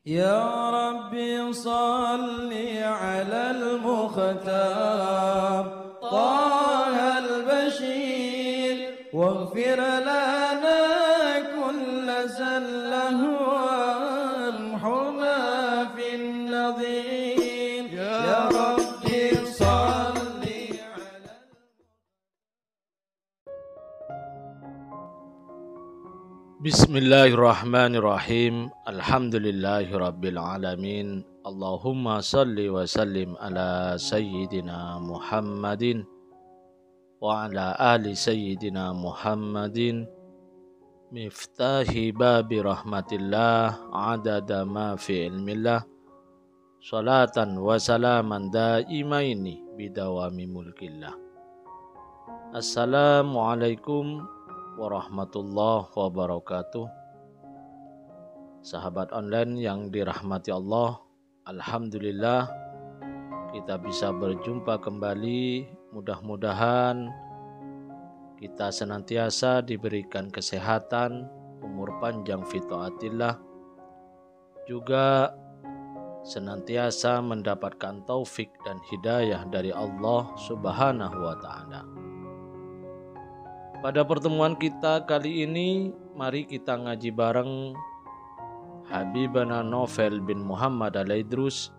يا ربي صل على المختار طه البشير واغفر لنا كل زله وامحنا في النظير يا ربي صل على Bismillahirrahmanirrahim. Alhamdulillahirabbil alamin. Allahumma salli wa sallim ala sayyidina Muhammadin wa ala ali sayyidina Muhammadin miftahi babi rahmatillah adada ma fi ilmillah salatan wa salaman daimaini bidawami mulkillah. Assalamualaikum warahmatullahi wabarakatuh. Sahabat online yang dirahmati Allah, alhamdulillah kita bisa berjumpa kembali. Mudah-mudahan kita senantiasa diberikan kesehatan, umur panjang fi taatillah, juga senantiasa mendapatkan taufik dan hidayah dari Allah Subhanahu wa taala. Pada pertemuan kita kali ini, mari kita ngaji bareng Habibana Novel bin Muhammad Al-Idrus,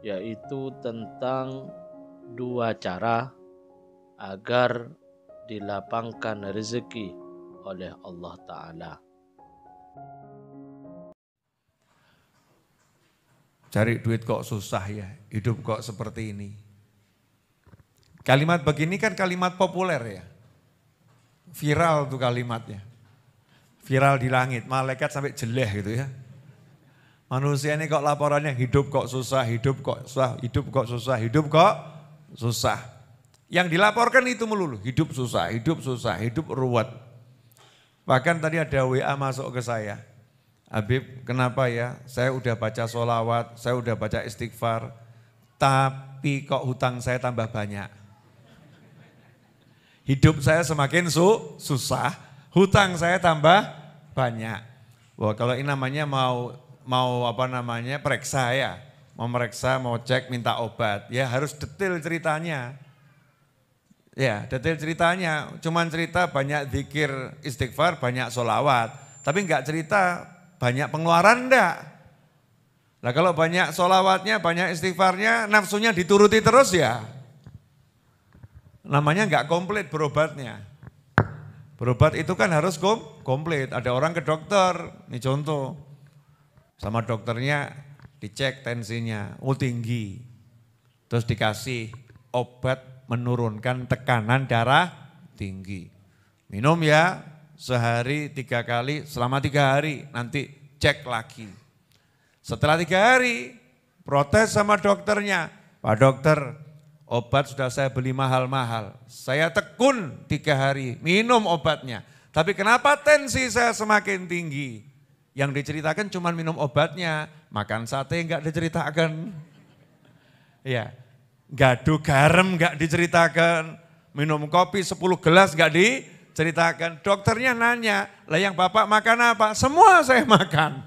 yaitu tentang 2 cara agar dilapangkan rezeki oleh Allah Ta'ala. Cari duit kok susah ya, hidup kok seperti ini. Kalimat begini kan kalimat populer ya. Viral tuh kalimatnya. Viral di langit, malaikat sampai jeleh gitu ya. Manusia ini kok laporannya hidup kok susah, hidup kok susah, hidup kok susah, hidup kok susah. Yang dilaporkan itu melulu, hidup susah, hidup ruwet. Bahkan tadi ada WA masuk ke saya. Habib, kenapa ya? Saya udah baca sholawat, saya udah baca istighfar, tapi kok hutang saya tambah banyak. Hidup saya semakin susah, hutang saya tambah banyak. Wah, kalau ini namanya mau periksa ya, mau meriksa, mau cek, minta obat, ya harus detail ceritanya. Ya, detail ceritanya, cuman cerita banyak zikir istighfar, banyak sholawat, tapi enggak cerita banyak pengeluaran enggak. Nah kalau banyak sholawatnya, banyak istighfarnya, nafsunya dituruti terus ya. Namanya enggak komplit berobatnya. Berobat itu kan harus komplit. Ada orang ke dokter, ini contoh. Sama dokternya dicek tensinya, tinggi. Terus dikasih obat menurunkan tekanan darah tinggi. Minum ya sehari 3 kali selama 3 hari, nanti cek lagi. Setelah 3 hari protes sama dokternya, Pak dokter, obat sudah saya beli mahal-mahal, saya tekun 3 hari minum obatnya. Tapi kenapa tensi saya semakin tinggi? Yang diceritakan cuma minum obatnya, makan sate enggak diceritakan. Ya, gaduh garam enggak diceritakan, minum kopi 10 gelas enggak diceritakan. Dokternya nanya, lah yang bapak makan apa? Semua saya makan.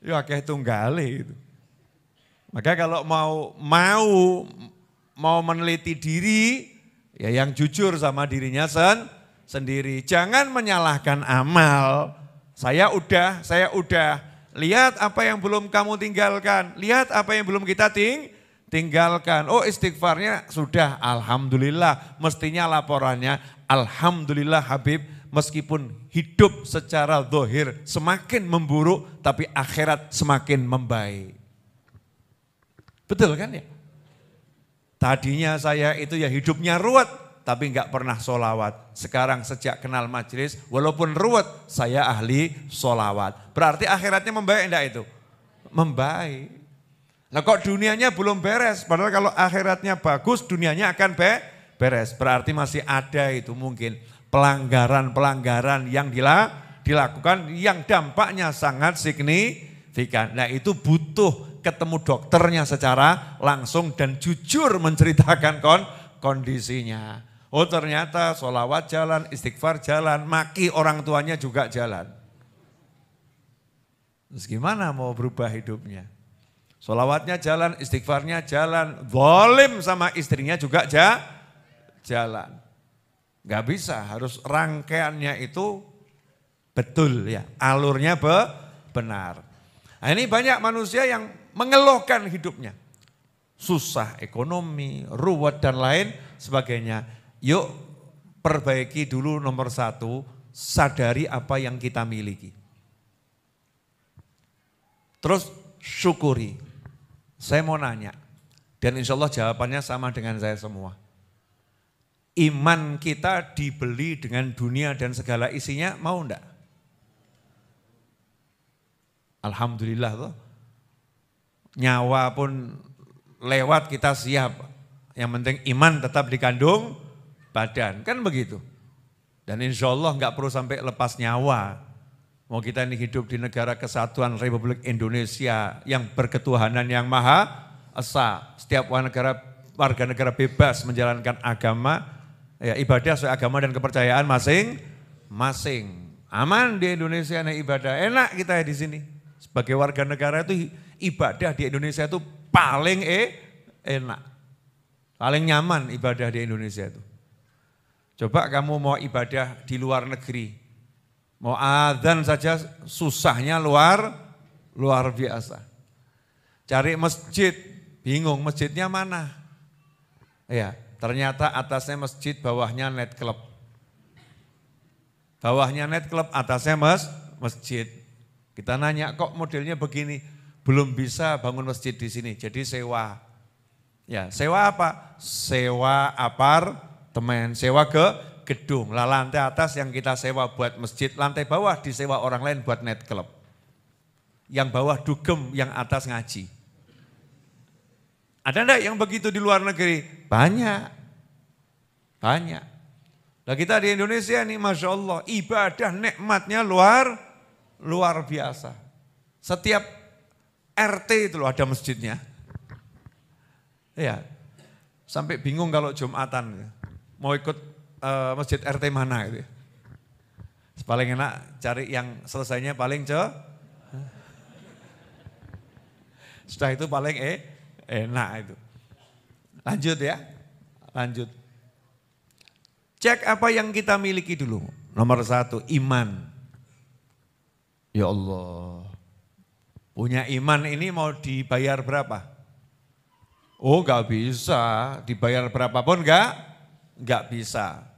Ya kayak tunggale itu. Maka kalau mau meneliti diri, ya yang jujur sama dirinya sendiri. Jangan menyalahkan amal. Saya udah, lihat apa yang belum kamu tinggalkan. Lihat apa yang belum kita tinggalkan. Oh istighfarnya sudah, alhamdulillah. Mestinya laporannya, alhamdulillah Habib. Meskipun hidup secara zahir semakin memburuk, tapi akhirat semakin membaik. Betul kan ya? Tadinya saya itu ya hidupnya ruwet, tapi enggak pernah sholawat. Sekarang sejak kenal majelis, walaupun ruwet, saya ahli sholawat. Berarti akhiratnya membaik enggak itu? Membaik. Nah kok dunianya belum beres, padahal kalau akhiratnya bagus, dunianya akan beres. Berarti masih ada itu mungkin pelanggaran-pelanggaran yang dilakukan yang dampaknya sangat signifikan. Nah itu butuh ketemu dokternya secara langsung dan jujur menceritakan kondisinya. Oh ternyata sholawat jalan, istighfar jalan, maki orang tuanya juga jalan. Terus gimana mau berubah hidupnya? Sholawatnya jalan, istighfarnya jalan, zalim sama istrinya juga jalan. Gak bisa, harus rangkaiannya itu betul ya, alurnya benar. Nah, ini banyak manusia yang mengeluhkan hidupnya. Susah ekonomi, ruwet dan lain sebagainya. Yuk perbaiki dulu nomor 1, sadari apa yang kita miliki. Terus syukuri. Saya mau nanya, dan insya Allah jawabannya sama dengan saya semua. Iman kita dibeli dengan dunia dan segala isinya, mau enggak? Alhamdulillah tuh. Nyawa pun lewat kita siap. Yang penting iman tetap dikandung badan, kan begitu. Dan insya Allah enggak perlu sampai lepas nyawa. Mau kita ini hidup di negara kesatuan Republik Indonesia yang berketuhanan yang Maha Esa. Setiap warga negara bebas menjalankan agama, ya, ibadah sesuai agama dan kepercayaan masing-masing. Aman di Indonesia nih ibadah, enak kita di sini. Sebagai warga negara itu ibadah di Indonesia itu paling enak. Paling nyaman ibadah di Indonesia itu. Coba kamu mau ibadah di luar negeri. Mau adzan saja susahnya luar biasa. Cari masjid, bingung masjidnya mana. Ya, ternyata atasnya masjid, bawahnya night club. Bawahnya night club, atasnya masjid. Kita nanya kok modelnya begini, belum bisa bangun masjid di sini, jadi sewa. Ya, sewa apa? Sewa apartemen, sewa ke gedung. Lah lantai atas yang kita sewa buat masjid, lantai bawah disewa orang lain buat night club. Yang bawah dugem, yang atas ngaji. Ada enggak yang begitu di luar negeri? Banyak. Nah kita di Indonesia nih Masya Allah, ibadah nikmatnya luar biasa. Setiap RT itu loh ada masjidnya. Ya, sampai bingung kalau Jumatan. Mau ikut masjid RT mana gitu. Paling enak cari yang selesainya paling setelah itu paling enak itu. Lanjut ya, lanjut. Cek apa yang kita miliki dulu. Nomor 1, iman. Ya Allah, punya iman ini mau dibayar berapa? Oh gak bisa, dibayar berapapun gak bisa.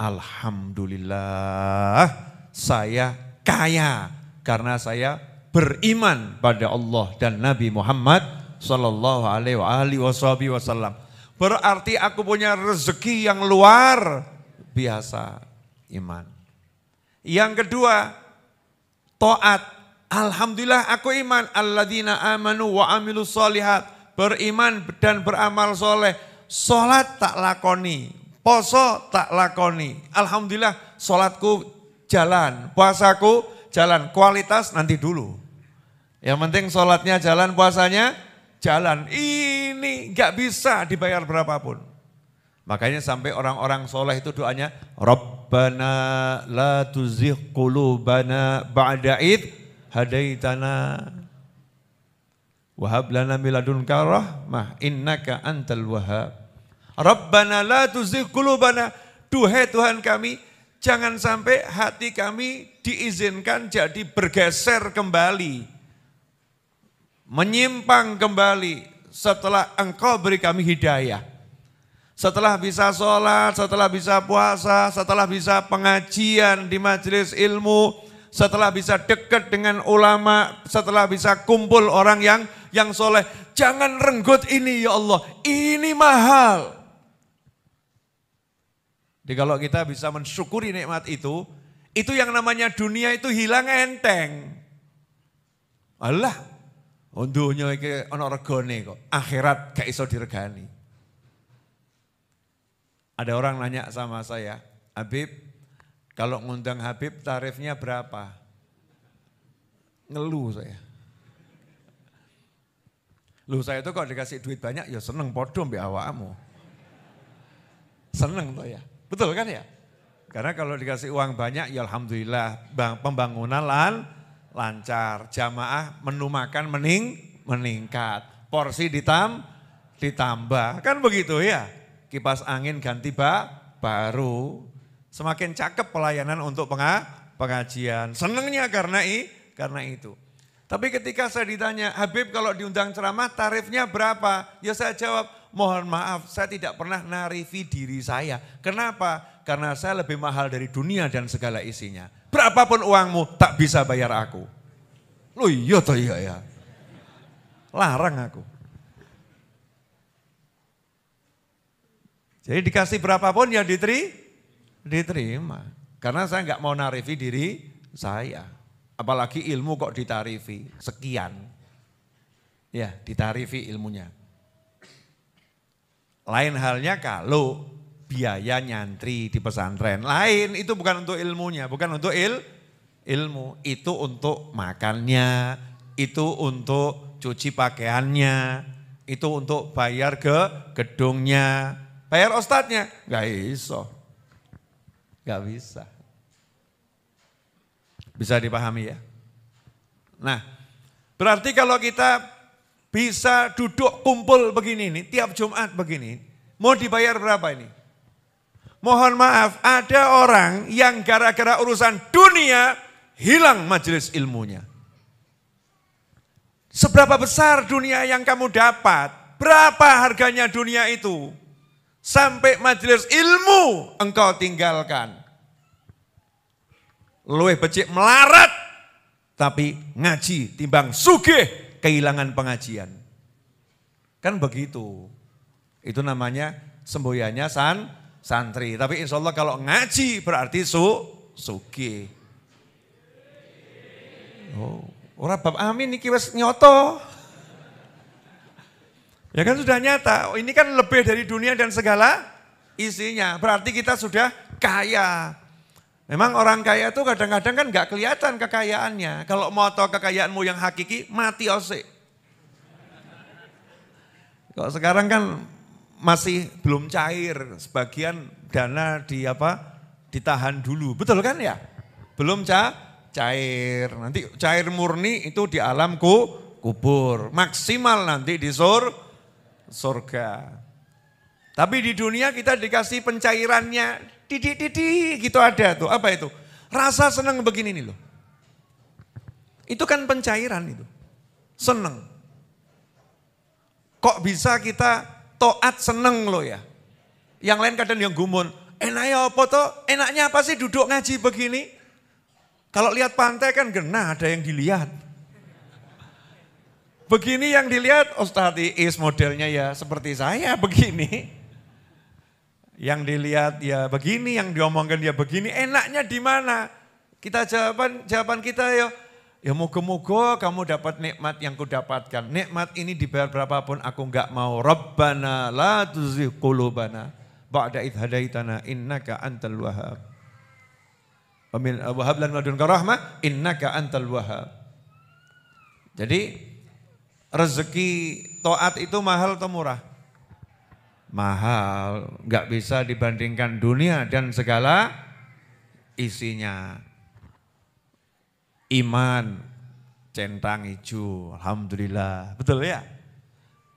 Alhamdulillah saya kaya karena saya beriman pada Allah dan Nabi Muhammad sallallahu alaihi wasallam. Berarti aku punya rezeki yang luar biasa, iman. Yang kedua, taat. Alhamdulillah aku iman. Alladzina amanu wa amilus solihat. Beriman dan beramal soleh. Sholat tak lakoni. Poso tak lakoni. Alhamdulillah sholatku jalan, puasaku jalan. Kualitas nanti dulu. Yang penting sholatnya jalan, puasanya jalan. Ini gak bisa dibayar berapapun. Makanya sampai orang-orang soleh itu doanya, Rabbana la tuzigh qulubana ba'da id hadaitana. Wahab lana min ladunka rahmah innaka antal wahhab. Rabbana la tuzigh qulubana, duhai Tuhan kami, jangan sampai hati kami diizinkan jadi bergeser kembali, menyimpang kembali setelah Engkau beri kami hidayah. Setelah bisa sholat, setelah bisa puasa, setelah bisa pengajian di majelis ilmu, setelah bisa dekat dengan ulama, setelah bisa kumpul orang yang soleh. Jangan renggut ini ya Allah, ini mahal. Jadi kalau kita bisa mensyukuri nikmat itu yang namanya dunia itu hilang enteng. Allah, dunia iki ana regane kok, akhirat gak iso diregani. Ada orang nanya sama saya, Habib, kalau ngundang Habib tarifnya berapa? Ngeluh saya. Loh saya itu kalau dikasih duit banyak ya seneng podo mbek awakmu. Seneng toh ya. Betul kan ya? Karena kalau dikasih uang banyak ya alhamdulillah pembangunan lancar. Jamaah menu makan meningkat. Porsi ditambah. Kan begitu ya. Kipas angin ganti baru. Semakin cakep pelayanan untuk pengajian. Senangnya karena itu. Tapi ketika saya ditanya, Habib kalau diundang ceramah tarifnya berapa? Ya saya jawab, mohon maaf saya tidak pernah narifi diri saya. Kenapa? Karena saya lebih mahal dari dunia dan segala isinya. Berapapun uangmu tak bisa bayar aku. Loh iya toh iya ya. Larang aku. Jadi dikasih berapapun ya diterima. Karena saya nggak mau narifi diri saya. Apalagi ilmu kok ditarifi, sekian. Ya, ditarifi ilmunya. Lain halnya kalau biaya nyantri di pesantren. Lain, itu bukan untuk ilmunya, bukan untuk ilmu. Itu untuk makannya, itu untuk cuci pakaiannya, itu untuk bayar ke gedungnya. Bayar ustadznya, nggak bisa. Nggak bisa. Bisa dipahami ya. Nah, berarti kalau kita bisa duduk kumpul begini nih, tiap Jumat begini, mau dibayar berapa ini? Mohon maaf, ada orang yang gara-gara urusan dunia hilang majelis ilmunya. Seberapa besar dunia yang kamu dapat? Berapa harganya dunia itu? Sampai majelis ilmu engkau tinggalkan. Luwih becik melarat, tapi ngaji timbang sugih kehilangan pengajian. Kan begitu. Itu namanya semboyannya santri. Tapi insya Allah kalau ngaji berarti sugih. Oh, ora bab amin iki wis nyoto. Ya kan sudah nyata. Ini kan lebih dari dunia dan segala isinya. Berarti kita sudah kaya. Memang orang kaya itu kadang-kadang kan gak kelihatan kekayaannya. Kalau mau tahu kekayaanmu yang hakiki, mati osik. Kalau sekarang kan masih belum cair, sebagian dana ditahan dulu. Betul kan ya? Belum cair. Nanti cair murni itu di alam kubur. Maksimal nanti di surga. Tapi di dunia kita dikasih pencairannya. Didik gitu ada tuh. Apa itu? Rasa senang begini nih loh. Itu kan pencairan itu. Senang. Kok bisa kita toat seneng loh ya. Yang lain kadang yang gumun. Enaknya apa toh? Enaknya apa sih duduk ngaji begini? Kalau lihat pantai kan genah ada yang dilihat. Begini yang dilihat Ustadz Iis modelnya ya seperti saya begini. Yang dilihat ya begini, yang diomongkan ya begini, enaknya di mana? Kita jawaban kita ya moga-moga kamu dapat nikmat yang kudapatkan. Nikmat ini dibayar berapapun aku enggak mau. Rabbana la tuzigh qulubana ba'da idh hadaitana innaka antal wahhab. Wa hab lana min ladunka rahmah innaka antal wahhab. Jadi rezeki taat itu mahal atau murah? Mahal, nggak bisa dibandingkan dunia dan segala isinya. Iman, centang hijau, alhamdulillah, betul ya?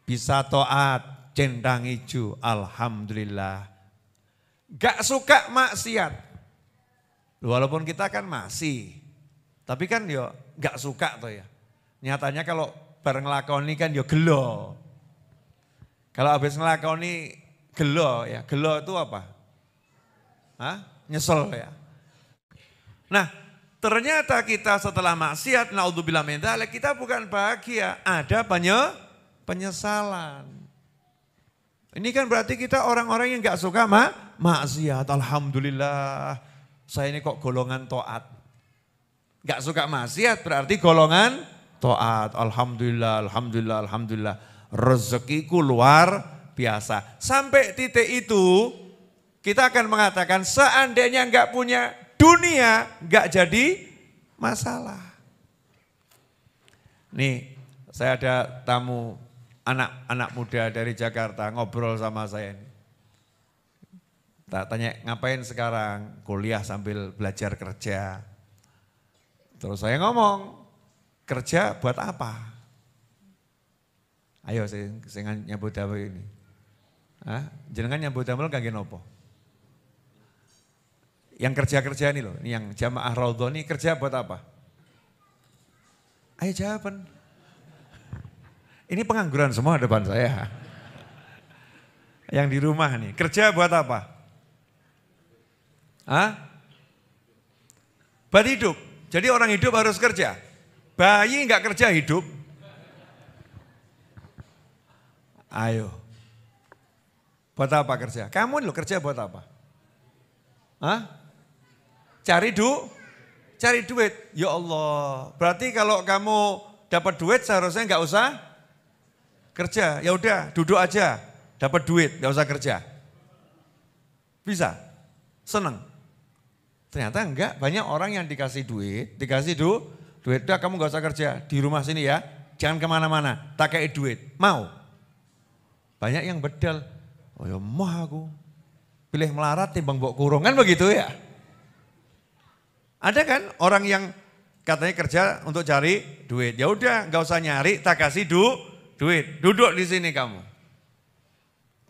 Bisa taat, centang hijau, alhamdulillah. Gak suka maksiat, walaupun kita kan masih, tapi kan yo gak suka tuh ya. Nyatanya kalau bareng lakoni kan yo gelo. Kalau habis ngelakoni gelo ya, gelo itu apa? Hah? Nyesel ya. Nah, ternyata kita setelah maksiat, naudzubillah min dzalik, kita bukan bahagia, ada penyesalan. Ini kan berarti kita orang-orang yang gak suka maksiat. Alhamdulillah, saya ini kok golongan taat. Gak suka maksiat berarti golongan taat. Alhamdulillah, alhamdulillah, alhamdulillah. Rezekiku luar biasa. Sampai titik itu kita akan mengatakan seandainya enggak punya dunia enggak jadi masalah. Nih saya ada tamu anak muda dari Jakarta ngobrol sama saya ini. Tak tanya ngapain sekarang? Kuliah sambil belajar kerja. Terus saya ngomong, kerja buat apa? Ayo saya nyambut damel ini. Jenengan nyambut damel kangge nopo? Yang kerja-kerja ini loh, ini yang jamaah Raudhah ini kerja buat apa? Ayo jawaban. Ini pengangguran semua depan saya. Yang di rumah nih, kerja buat apa? Buat hidup. Jadi orang hidup harus kerja. Bayi enggak kerja hidup. Ayo. Buat apa kerja? Kamu loh kerja buat apa? Cari duit. Ya Allah. Berarti kalau kamu dapat duit seharusnya enggak usah kerja. Ya udah, duduk aja. Dapat duit, enggak usah kerja. Bisa? Senang? Ternyata enggak, banyak orang yang dikasih duit, udah kamu enggak usah kerja, di rumah sini ya, jangan kemana-mana, tak kayak duit, mau? Banyak yang bedal, oh ya mah aku, pilih melarat timbang mbok kurung, kan begitu ya? Ada kan orang yang katanya kerja untuk cari duit, ya udah enggak usah nyari, tak kasih duit, duduk di sini kamu.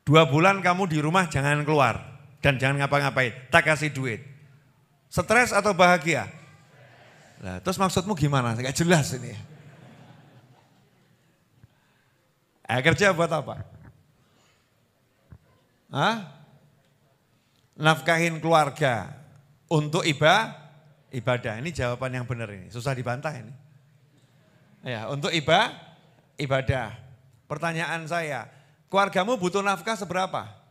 2 bulan kamu di rumah jangan keluar dan jangan ngapa-ngapain, tak kasih duit. Stres atau bahagia? Nah, terus maksudmu gimana? Gak jelas ini. Kerja buat apa? Nafkahin keluarga untuk ibadah. Ini jawaban yang benar ini, susah dibantah ini. Ya, untuk ibadah. Pertanyaan saya, keluargamu butuh nafkah seberapa?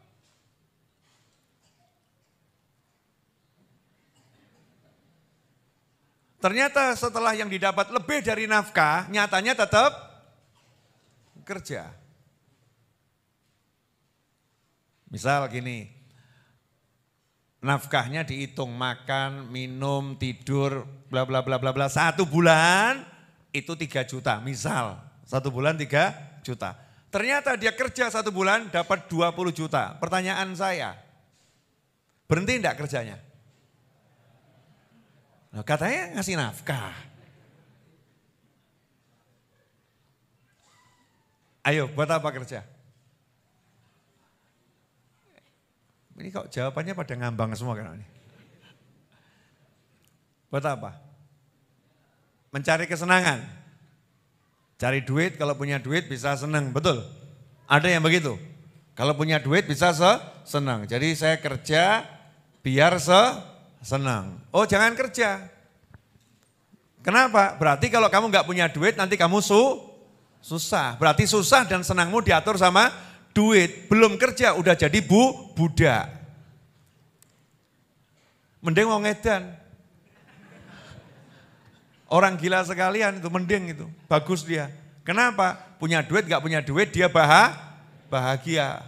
Ternyata setelah yang didapat lebih dari nafkah, nyatanya tetap kerja. Misal gini, nafkahnya dihitung makan, minum, tidur, bla bla bla bla bla. 1 bulan itu 3 juta, misal 1 bulan 3 juta. Ternyata dia kerja 1 bulan dapat 20 juta. Pertanyaan saya, berhenti enggak kerjanya? Nah, katanya ngasih nafkah. Ayo, buat apa kerja? Ini kok jawabannya pada ngambang semua kan ini. Buat apa? Mencari kesenangan. Cari duit, kalau punya duit bisa senang, betul? Ada yang begitu? Kalau punya duit bisa senang. Jadi saya kerja biar senang. Oh jangan kerja. Kenapa? Berarti kalau kamu nggak punya duit nanti kamu susah. Berarti susah dan senangmu diatur sama duit. Belum kerja udah jadi budak. Mending wong edan. Orang gila sekalian itu mending itu. Bagus dia. Kenapa? Punya duit nggak punya duit dia bahagia.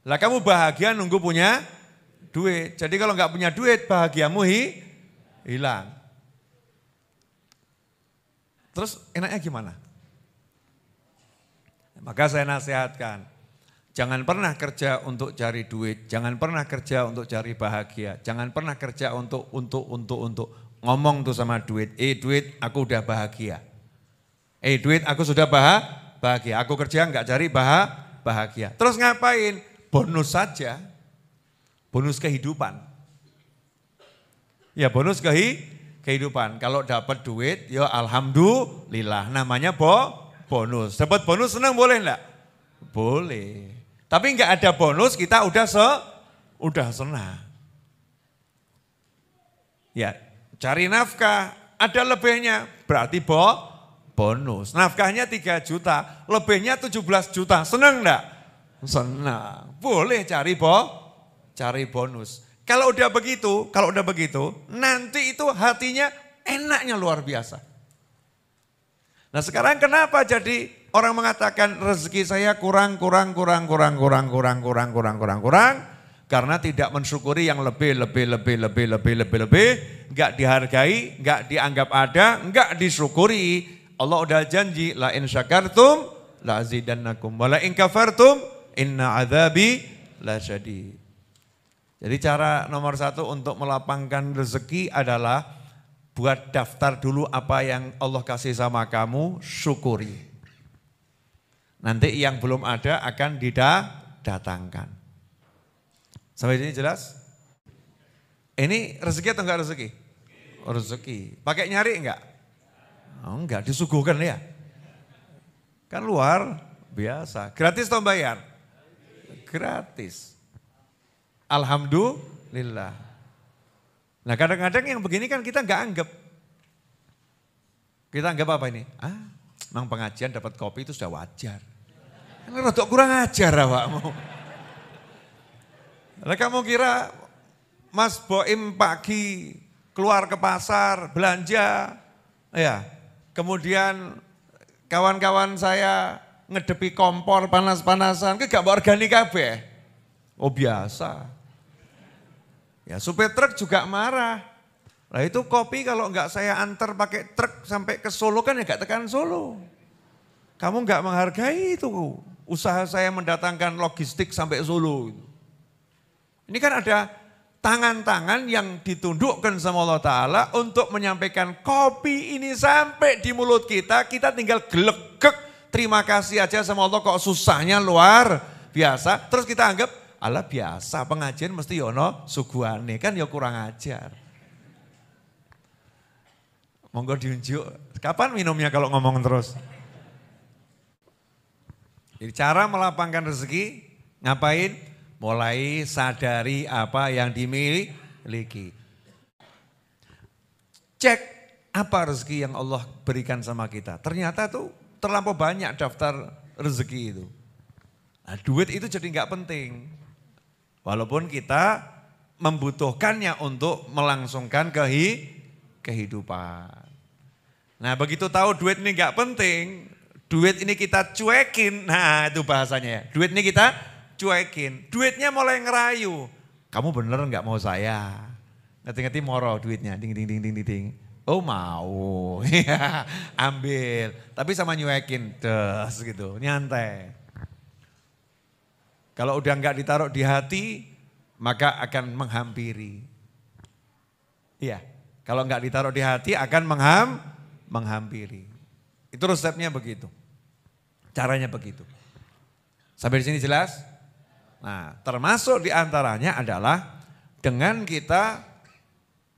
Lah kamu bahagia nunggu punya duit. Jadi kalau nggak punya duit, bahagiamu hilang. Terus enaknya gimana? Maka saya nasihatkan, jangan pernah kerja untuk cari duit, jangan pernah kerja untuk cari bahagia, jangan pernah kerja untuk ngomong tuh sama duit. Duit, aku udah bahagia. Duit, aku sudah bahagia. Aku kerja nggak cari bahagia. Terus ngapain? Bonus saja. Bonus kehidupan. Ya bonus kehidupan. Kalau dapat duit ya alhamdulillah. Namanya bonus. Dapat bonus senang boleh enggak? Boleh. Tapi enggak ada bonus kita udah senang. Ya cari nafkah ada lebihnya berarti bonus. Nafkahnya 3 juta lebihnya 17 juta. Senang enggak? Senang. Boleh cari bonus. Kalau udah begitu, nanti itu hatinya enaknya luar biasa. Nah sekarang kenapa jadi orang mengatakan rezeki saya kurang, karena tidak mensyukuri yang lebih, enggak dihargai, enggak dianggap ada, enggak disyukuri. Allah udah janji, la in syakartum la azidannakum, wa la in kafartum inna adzabi lasyadid. Jadi cara nomor 1 untuk melapangkan rezeki adalah buat daftar dulu apa yang Allah kasih sama kamu, syukuri. Nanti yang belum ada akan didatangkan. Sampai sini jelas? Ini rezeki atau enggak rezeki? Oh, rezeki. Pakai nyari enggak? Oh, enggak, disuguhkan ya. Kan luar biasa. Gratis atau bayar? Gratis. Alhamdulillah. Nah kadang-kadang yang begini kan kita enggak anggap. Kita anggap apa ini? Memang pengajian dapat kopi itu sudah wajar. Kan rada kurang ajar awakmu. Lah kamu kira Mas Boim pagi keluar ke pasar, belanja, ya. Kemudian kawan-kawan saya ngedepi kompor panas-panasan, gak mau organik kabeh. Oh biasa. Ya supir truk juga marah. Lah itu kopi kalau enggak saya antar pakai truk sampai ke Solo kan ya gak tekan Solo. Kamu enggak menghargai itu usaha saya mendatangkan logistik sampai Solo. Ini kan ada tangan-tangan yang ditundukkan sama Allah Ta'ala untuk menyampaikan kopi ini sampai di mulut kita, kita tinggal gelegek, terima kasih aja sama Allah kok susahnya luar biasa. Terus kita anggap, alah biasa pengajian mesti yono suguhane, kan ya kurang ajar. Monggo diunjuk, kapan minumnya kalau ngomong terus? Jadi cara melapangkan rezeki, ngapain? Mulai sadari apa yang dimiliki. Cek apa rezeki yang Allah berikan sama kita. Ternyata tuh terlampau banyak daftar rezeki itu. Nah, duit itu jadi nggak penting. Walaupun kita membutuhkannya untuk melangsungkan kehidupan. Nah begitu tahu duit ini nggak penting, duit ini kita cuekin. Nah itu bahasanya ya, duit ini kita cuekin, duitnya mulai ngerayu. Kamu bener nggak mau saya? Ngerti-ngerti moro duitnya, ding ding ding ding ding. Oh mau, ambil. Tapi sama nyuekin, des gitu, nyantai. Kalau udah nggak ditaruh di hati, maka akan menghampiri. Iya, kalau nggak ditaruh di hati akan menghampiri. Itu resepnya begitu, caranya begitu. Sampai di sini jelas? Nah, termasuk diantaranya adalah dengan kita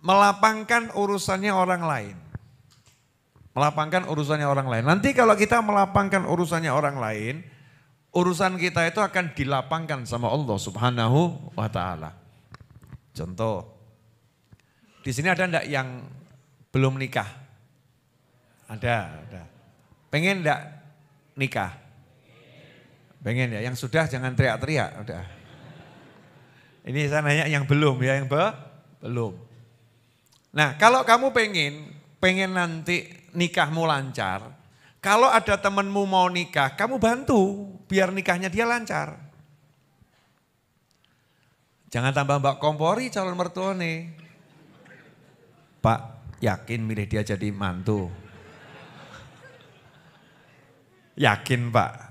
melapangkan urusannya orang lain. Melapangkan urusannya orang lain. Nanti kalau kita melapangkan urusannya orang lain, urusan kita itu akan dilapangkan sama Allah Subhanahu wa Ta'ala. Contoh, di sini ada enggak yang belum nikah? Ada. Pengen enggak nikah? Pengen ya, yang sudah jangan teriak-teriak, udah. Ini saya nanya yang belum ya, yang belum. Nah kalau kamu pengen nanti nikahmu lancar, kalau ada temenmu mau nikah, kamu bantu biar nikahnya dia lancar. Jangan tambah mbak kompori calon mertua nih. Pak, yakin milih dia jadi mantu? Yakin Pak?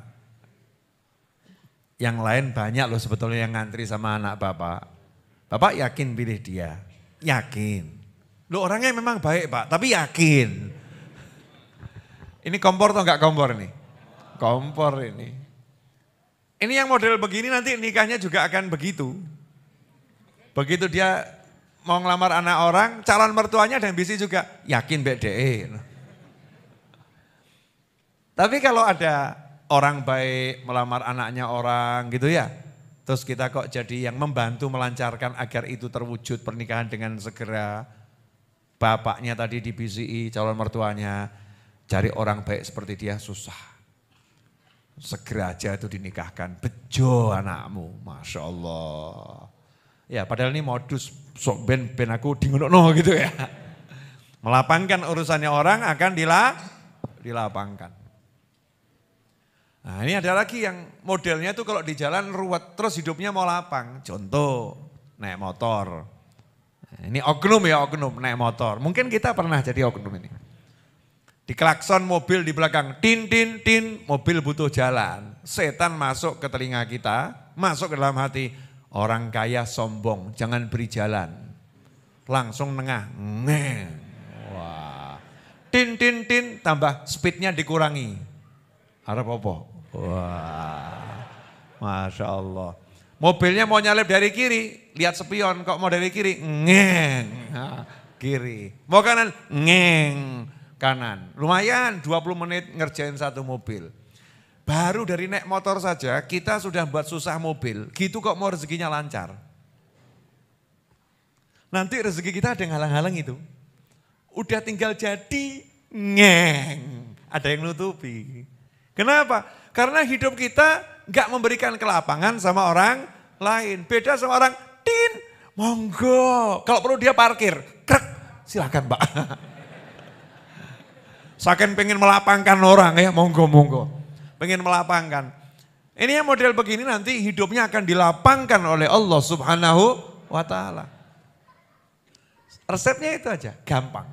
Yang lain banyak loh sebetulnya yang ngantri sama anak bapak. Bapak yakin pilih dia? Yakin. Loh orangnya memang baik Pak, tapi yakin. Ini kompor atau enggak kompor nih? Kompor ini. Ini yang model begini nanti nikahnya juga akan begitu. Begitu dia mau ngelamar anak orang, calon mertuanya ada yang bisi juga. Yakin BDE. Tapi kalau ada orang baik melamar anaknya orang gitu ya. Terus kita kok jadi yang membantu melancarkan agar itu terwujud pernikahan dengan segera. Bapaknya tadi di BCI calon mertuanya, cari orang baik seperti dia susah. Segera aja itu dinikahkan, bejo anakmu, Masya Allah. Ya padahal ini modus sok ben aku dingono gitu ya. Melapangkan urusannya orang akan dilapangkan. Nah ini ada lagi yang modelnya tuh kalau di jalan ruwet terus hidupnya mau lapang. Contoh naik motor. Nah, ini oknum ya oknum naik motor. Mungkin kita pernah jadi oknum ini. Di klakson mobil di belakang tin tin tin mobil butuh jalan. Setan masuk ke telinga kita, masuk ke dalam hati. Orang kaya sombong jangan beri jalan. Langsung nengah. Wah. Tin, tin, tin, tambah speednya dikurangi. Harap apa? Wah. Masya Allah. Mobilnya mau nyalip dari kiri, lihat spion kok mau dari kiri, ngeng. Nah, kiri. Mau kanan, ngeng. Kanan. Lumayan 20 menit ngerjain satu mobil. Baru dari naik motor saja kita sudah buat susah mobil. Gitu kok mau rezekinya lancar. Nanti rezeki kita ada yang halang-halang itu. Udah tinggal jadi, ngeng. Ada yang nutupi. Kenapa? Karena hidup kita gak memberikan kelapangan sama orang lain. Beda sama orang, tin, monggo. Kalau perlu dia parkir, krek, silakan Pak. Saking pengen melapangkan orang ya, monggo. Pengen melapangkan. Ini yang model begini nanti hidupnya akan dilapangkan oleh Allah Subhanahu wa ta'ala. Resepnya itu aja, gampang.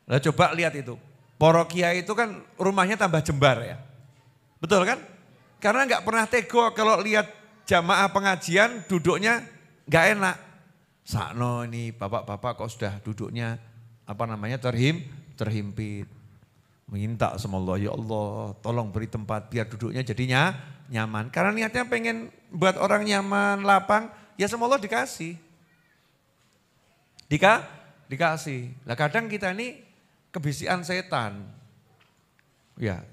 Nah, coba lihat itu. Para kiai itu kan rumahnya tambah jembar ya. Betul kan? Karena nggak pernah tego kalau lihat jamaah pengajian duduknya nggak enak. Sakno ini bapak-bapak kok sudah duduknya terhimpit. Minta sama Allah, ya Allah tolong beri tempat biar duduknya jadinya nyaman. Karena niatnya pengen buat orang nyaman, lapang, ya sama Allah dikasih. Dikasih. Lah kadang kita ini kebisikan setan. Ya,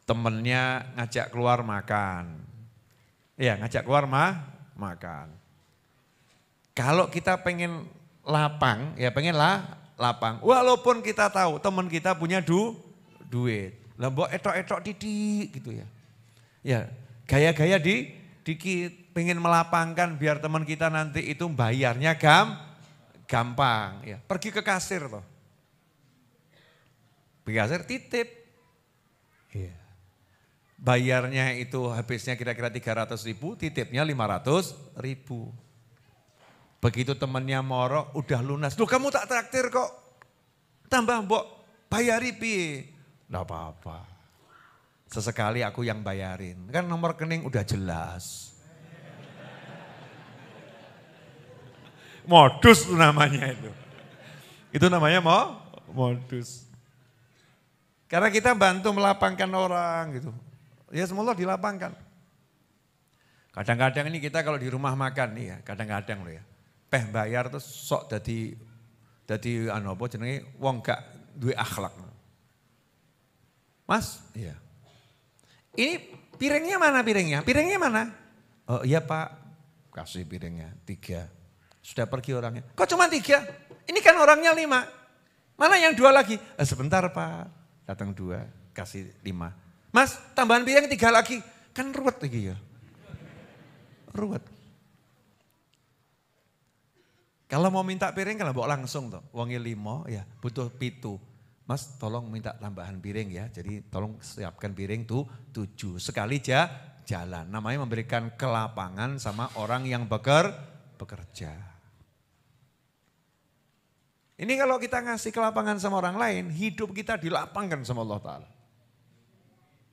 temennya ngajak keluar makan. Ya, ngajak keluar makan. Kalau kita pengen lapang, ya pengen lapang. Walaupun kita tahu teman kita punya duit. Lah mbok etok-etok didik gitu ya. Ya, gaya-gaya dikit, pengen melapangkan biar teman kita nanti itu bayarnya gampang ya. Pergi ke kasir toh. Pergi kasir titip. Iya. Bayarnya itu habisnya kira-kira 300.000, titipnya 500.000. Begitu temannya moro udah lunas. Loh kamu tak traktir kok. Tambah mbok bayari piye? Enggak apa-apa. Sesekali aku yang bayarin. Kan nomor rekening udah jelas. Modus namanya itu. Itu namanya modus. Karena kita bantu melapangkan orang gitu. Ya semoga dilapangkan. Kadang-kadang ini kita kalau di rumah makan nih ya, kadang-kadang loh ya. Peh bayar terus sok dadi wong gak duwe akhlak. Mas, iya. Ini piringnya mana piringnya? Piringnya mana? Oh iya Pak, kasih piringnya 3. Sudah pergi orangnya. Kok cuma 3? Ini kan orangnya 5. Mana yang 2 lagi? Sebentar Pak, datang 2, kasih 5. Mas, tambahan piring 3 lagi. Kan ruwet lagi ya. Ruwet. Kalau mau minta piring kalau bawa langsung tuh. Wongi 5 ya, butuh 7. Mas tolong minta tambahan piring ya. Jadi tolong siapkan piring tuh 7. Sekali jalan. Namanya memberikan kelapangan sama orang yang bekerja. Ini kalau kita ngasih kelapangan sama orang lain, hidup kita dilapangkan sama Allah Ta'ala.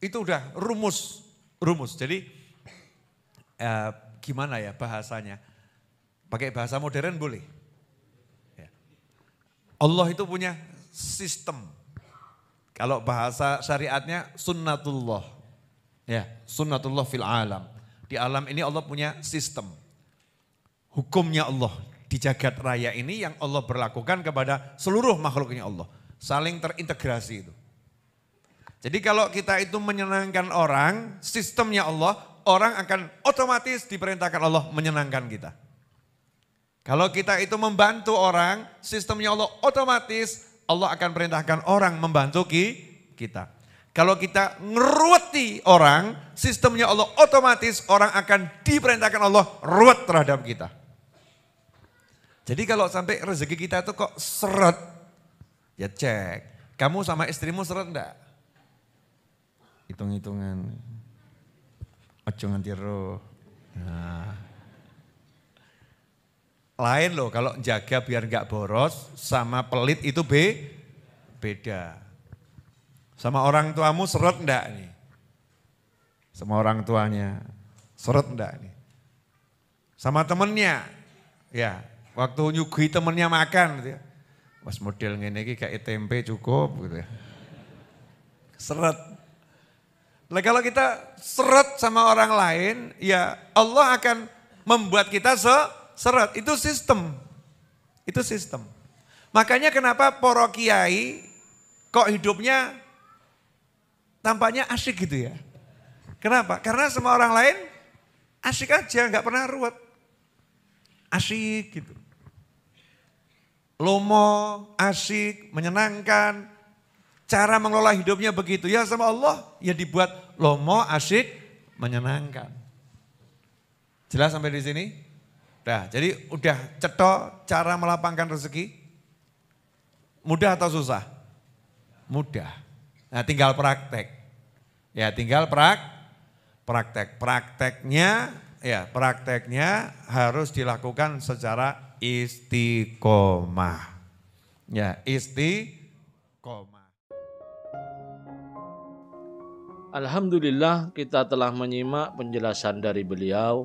Itu udah rumus. Jadi gimana ya bahasanya? Pakai bahasa modern boleh. Ya. Allah itu punya sistem. Kalau bahasa syariatnya sunnatullah. Ya, sunnatullah fil alam. Di alam ini Allah punya sistem. Hukumnya Allah di jagat raya ini yang Allah berlakukan kepada seluruh makhluknya Allah. Saling terintegrasi itu. Jadi kalau kita itu menyenangkan orang, sistemnya Allah, orang akan otomatis diperintahkan Allah menyenangkan kita. Kalau kita itu membantu orang, sistemnya Allah otomatis Allah akan perintahkan orang membantu kita. Kalau kita ngeruweti orang, sistemnya Allah otomatis orang akan diperintahkan Allah ruwet terhadap kita. Jadi kalau sampai rezeki kita itu kok seret, ya cek. Kamu sama istrimu seret enggak? Hitung-hitungan. Ojo nganti roh. Nah. Lain loh kalau jaga biar enggak boros sama pelit itu beda. Sama orang tuamu seret enggak nih? Sama orang tuanya seret enggak nih? Sama temennya, ya waktu nyugui temennya makan gitu ya. Pas model ngene iki kayak tempe cukup gitu ya. Seret. Nah, kalau kita seret sama orang lain, ya Allah akan membuat kita seret. Itu sistem. Itu sistem. Makanya kenapa para kiai kok hidupnya tampaknya asyik gitu ya. Kenapa? Karena semua orang lain asyik aja, gak pernah ruwet. Asyik gitu. Lomo, asyik, menyenangkan. Cara mengelola hidupnya begitu. Ya sama Allah, ya dibuat lomo, asyik, menyenangkan. Jelas sampai di sini? Nah, jadi udah cetok cara melapangkan rezeki. Mudah atau susah? Mudah. Nah, tinggal praktek. Ya, tinggal praktek. Prakteknya harus dilakukan secara istiqomah. Ya, istiqomah. Alhamdulillah kita telah menyimak penjelasan dari beliau.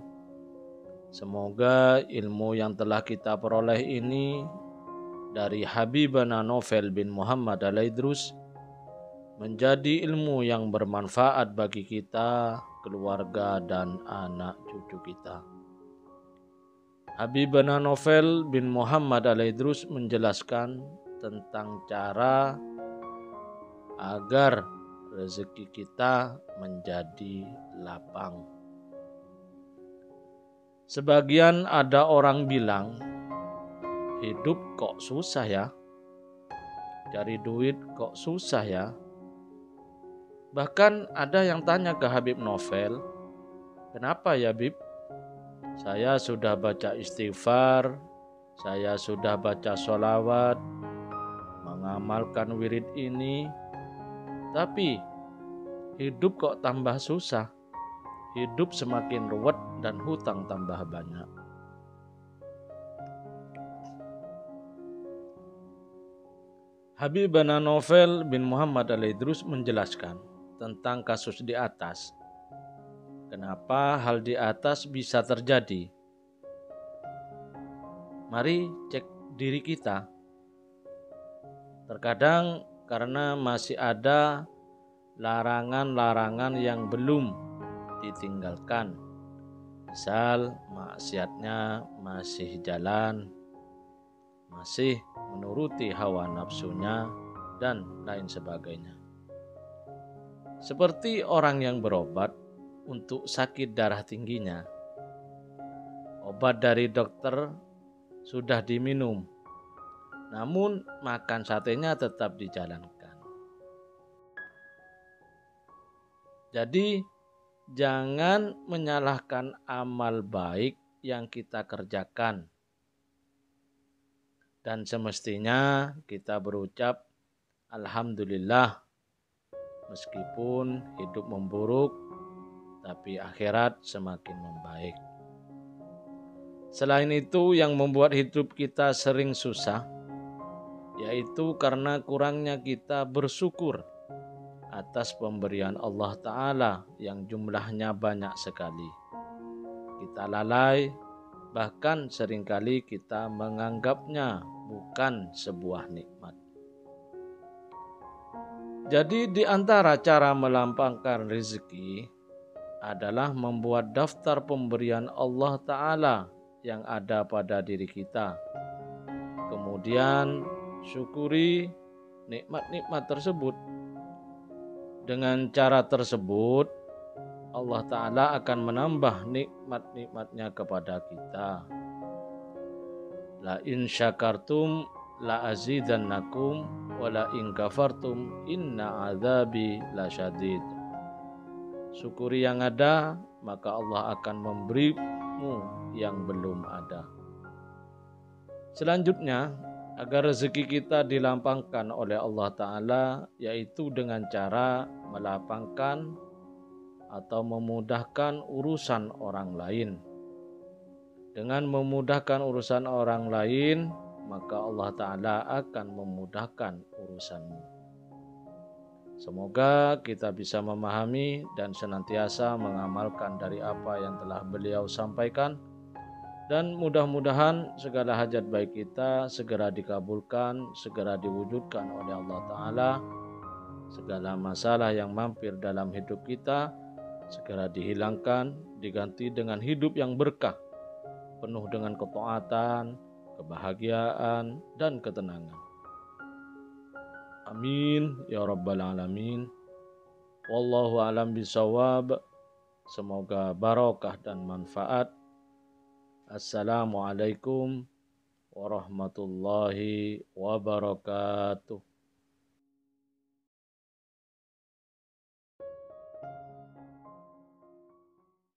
Semoga ilmu yang telah kita peroleh ini dari Habibana Novel bin Muhammad Al-Idrus menjadi ilmu yang bermanfaat bagi kita, keluarga, dan anak cucu kita. Habibana Novel bin Muhammad Al-Idrus menjelaskan tentang cara agar rezeki kita menjadi lapang. Sebagian ada orang bilang, hidup kok susah ya? Cari duit kok susah ya? Bahkan ada yang tanya ke Habib Novel, kenapa ya Bib? Saya sudah baca istighfar, saya sudah baca sholawat, mengamalkan wirid ini, tapi hidup kok tambah susah, hidup semakin ruwet dan hutang tambah banyak. Habibana Novel bin Muhammad Al-Idrus menjelaskan tentang kasus di atas. Kenapa hal di atas bisa terjadi? Mari cek diri kita. Terkadang karena masih ada larangan-larangan yang belum ditinggalkan. Misal maksiatnya masih jalan, masih menuruti hawa nafsunya, dan lain sebagainya. Seperti orang yang berobat untuk sakit darah tingginya. Obat dari dokter sudah diminum, namun makan satenya tetap dijalankan. Jadi jangan menyalahkan amal baik yang kita kerjakan. Dan semestinya kita berucap Alhamdulillah meskipun hidup memburuk, tapi akhirat semakin membaik. Selain itu yang membuat hidup kita sering susah, yaitu karena kurangnya kita bersyukur atas pemberian Allah Ta'ala yang jumlahnya banyak sekali. Kita lalai, bahkan seringkali kita menganggapnya bukan sebuah nikmat. Jadi di antara cara melampangkan rezeki adalah membuat daftar pemberian Allah Ta'ala yang ada pada diri kita. Kemudian syukuri nikmat-nikmat tersebut. Dengan cara tersebut, Allah Ta'ala akan menambah nikmat-nikmatnya kepada kita. La in syakartum la azidannakum wa la in kafartum inna azabi lasyadid. Syukuri yang ada, maka Allah akan memberimu yang belum ada. Selanjutnya, agar rezeki kita dilampangkan oleh Allah Ta'ala, yaitu dengan cara melapangkan atau memudahkan urusan orang lain. Dengan memudahkan urusan orang lain, maka Allah Ta'ala akan memudahkan urusanmu. Semoga kita bisa memahami dan senantiasa mengamalkan dari apa yang telah beliau sampaikan, Dan mudah-mudahan segala hajat baik kita segera dikabulkan, segera diwujudkan oleh Allah Ta'ala. Segala masalah yang mampir dalam hidup kita segera dihilangkan, diganti dengan hidup yang berkah, penuh dengan ketaatan, kebahagiaan, dan ketenangan. Amin ya rabbal alamin. Wallahu a'lam bishawab. Semoga barokah dan manfaat. Assalamualaikum warahmatullahi wabarakatuh.